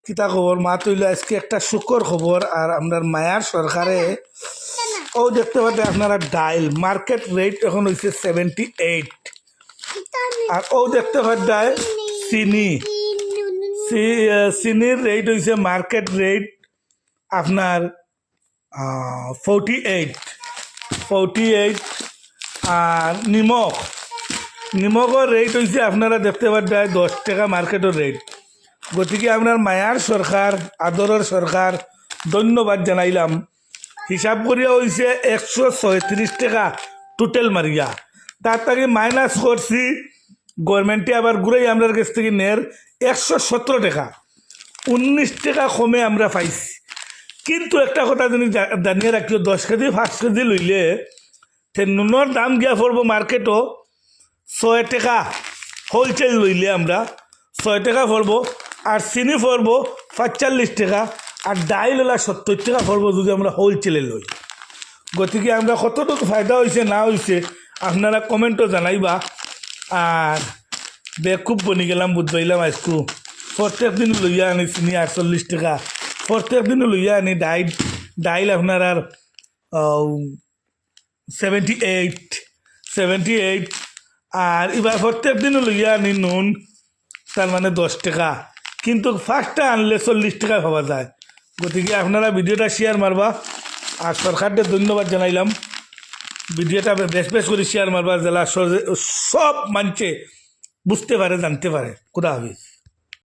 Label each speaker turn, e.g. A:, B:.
A: কিতা খবর মা তৈল আজকে একটা সুখর খবর আর আপনার মায়ার সরকারে ও দেখতে পাচ্ছেন আপনারা ডাইল মার্কেট রেট এখন হয়েছে 78 আর ও দেখতে পাচ্ছেন চিনি চিনির রেট হয়েছে মার্কেট রেট আপনার 48 আর নিমখের রেট হয়েছে আপনারা দেখতে পাচ্ছেন 10 টাকা মার্কেটের রেট। গতিকে আপনার মায়ার সরকার আদরের সরকার ধন্যবাদ জানাইলাম। হিসাব করিয়া হয়েছে 136 টাকা টোটাল মারিয়া, তার থেকে মাইনাস করছি গভর্নমেন্টে আবার ঘুরাই আপনার কাছ থেকে নের 117 টাকা, 19 টাকা কমে আমরা পাইছি। কিন্তু একটা কথা যিনি জানিয়ে রাখিও 10 কেজি 5 কেজি লইলে সে নুনের দাম গিয়া পড়বো মার্কেটও 6 টাকা, হোলসেল লইলে আমরা 6 টাকা পড়বো, আর চিনি পড়বো 45 টাকা, আর ডাইল হলা 70 টাকা পড়বো যদি আমরা হোলসেলে লই। গতিকে আমরা কতটুকু ফায়দা হয়েছে না হয়েছে আপনারা কমেন্টও জানাইবা। আর বেকুব বনি গেলাম বুঝবাইলাম আজকু প্রত্যেক দিন লইয়া আনি চিনি 48 টাকা, প্রত্যেক দিন লইয়া আনি ডাইল আপনার আর 78 আর এবার প্রত্যেক দিন লইয়া আনি নুন তার মানে 10 টাকা, কিন্তু ফার্স্টটা আনলে 40 টাকা পাওয়া যায়। গতিকে আপনারা ভিডিওটা শেয়ার মারবা আর সরকারকে ধন্যবাদ জানাইলাম। ভিডিওটা বেশ করে শেয়ার মারবা জেলা সব মানছে বুঝতে পারে জানতে পারে। খুদা হাফিজ।